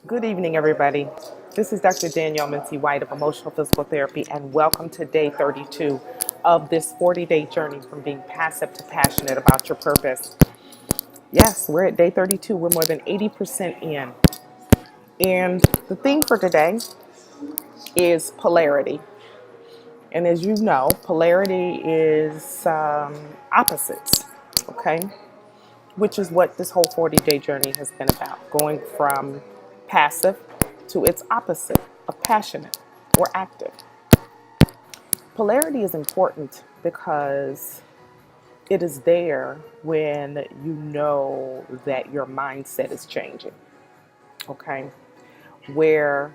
Good evening, everybody. This is Dr. Danielle Mincy White of Emotional Physical Therapy, and welcome to day 32 of this 40-day journey from being passive to passionate about your purpose. Yes, we're at day 32. We're more than 80% in. And the theme for today is polarity. And as you know, polarity is opposites, okay? Which is what this whole 40-day journey has been about, going from passive to its opposite of passionate or active. Polarity is important because it is there when you know that your mindset is changing, okay? Where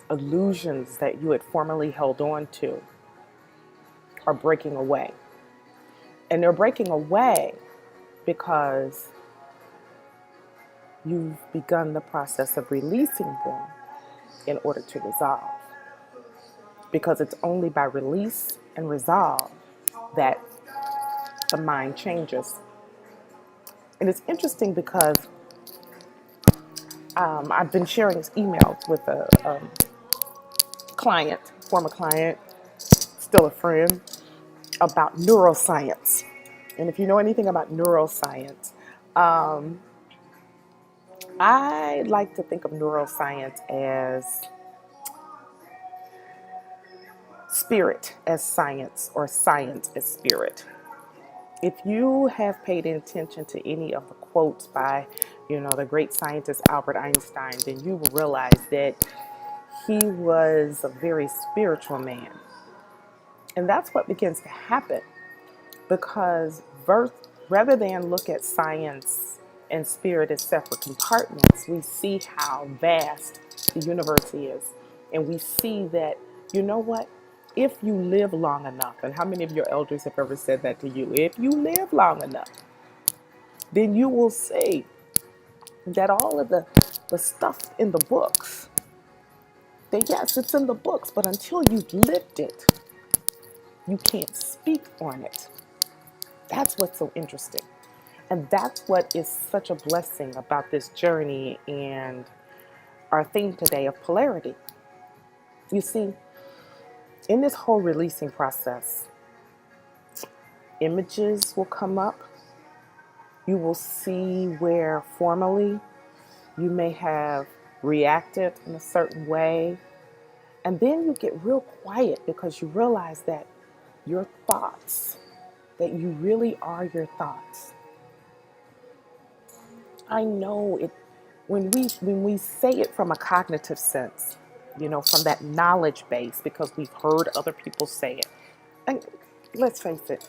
illusions that you had formerly held on to are breaking away. And they're breaking away because you've begun the process of releasing them in order to resolve. Because it's only by release and resolve that the mind changes. And it's interesting because I've been sharing these emails with a client, former client, still a friend, about neuroscience. And if you know anything about neuroscience, I like to think of neuroscience as spirit as science or science as spirit. If you have paid attention to any of the quotes by, the great scientist Albert Einstein, then you will realize that he was a very spiritual man. And that's what begins to happen because rather than look at science and spirit as separate compartments, we see how vast the universe is. And we see that, you know what? If you live long enough, and how many of your elders have ever said that to you? If you live long enough, then you will see that all of the stuff in the books, that yes, it's in the books, but until you've lived it, you can't speak on it. That's what's so interesting. And that's what is such a blessing about this journey and our theme today of polarity. You see, in this whole releasing process, images will come up. You will see where formerly you may have reacted in a certain way. And then you get real quiet because you realize that your thoughts, that you really are your thoughts. I know it when we say it from a cognitive sense, from that knowledge base, because we've heard other people say it. And let's face it,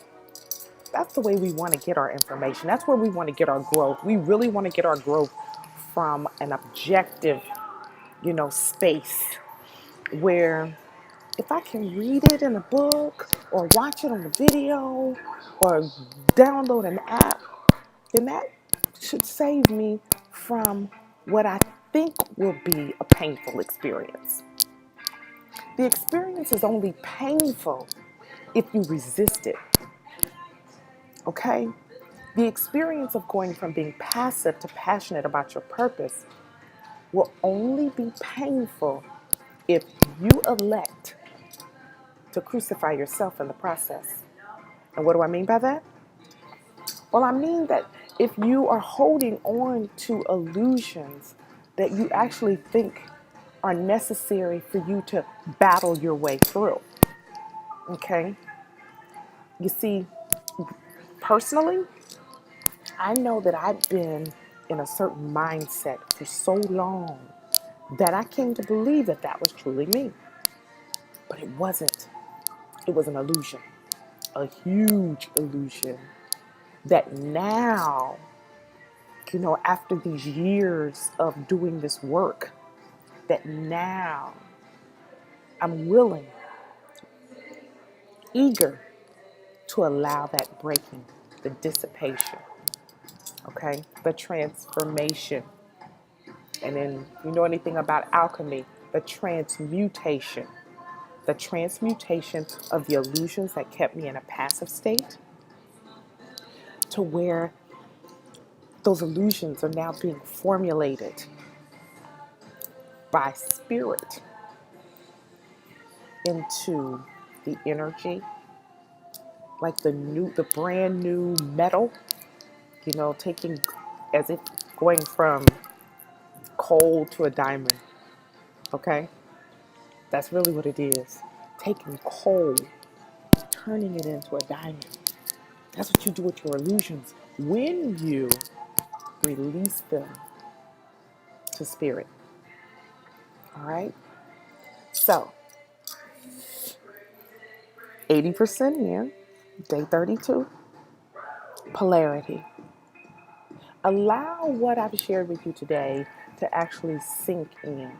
that's the way we want to get our information. That's where we want to get our growth. We really want to get our growth from an objective, space where if I can read it in a book or watch it on a video or download an app, then that should save me from what I think will be a painful experience. The experience is only painful if you resist it. Okay? The experience of going from being passive to passionate about your purpose will only be painful if you elect to crucify yourself in the process. And what do I mean by that? Well, I mean that if you are holding on to illusions that you actually think are necessary for you to battle your way through, okay? You see, personally, I know that I've been in a certain mindset for so long that I came to believe that that was truly me. But it wasn't. It was an illusion, a huge illusion that now, after these years of doing this work, that now I'm willing, eager to allow that breaking, the dissipation, okay, the transformation. And then, you know anything about alchemy, the transmutation of the illusions that kept me in a passive state to where those illusions are now being formulated by spirit into the energy, like the brand new metal, taking as if going from coal to a diamond. Okay? That's really what it is. Taking coal, turning it into a diamond. That's what you do with your illusions when you release them to spirit. All right? So, 80% in, day 32, polarity. Allow what I've shared with you today to actually sink in.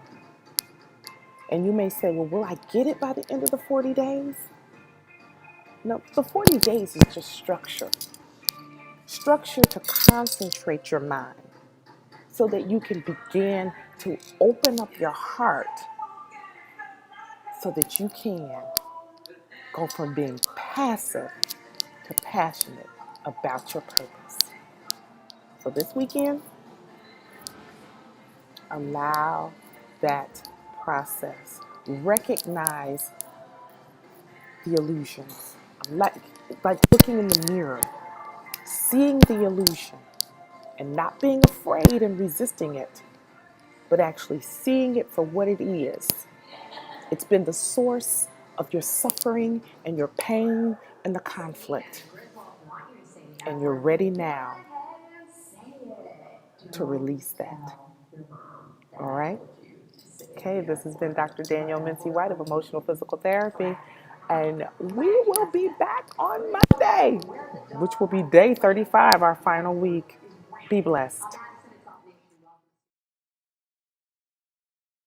And you may say, well, will I get it by the end of the 40 days? No, the 40 days is just structure. Structure to concentrate your mind so that you can begin to open up your heart so that you can go from being passive to passionate about your purpose. So this weekend, allow that process. Recognize the illusions. Like looking in the mirror, seeing the illusion and not being afraid and resisting it, but actually seeing it for what it is. It's been the source of your suffering and your pain and the conflict. And you're ready now to release that. All right? Okay, this has been Dr. Danielle Mincy White of Emotional Physical Therapy. And we will be back on Monday, which will be day 35, our final week. Be blessed.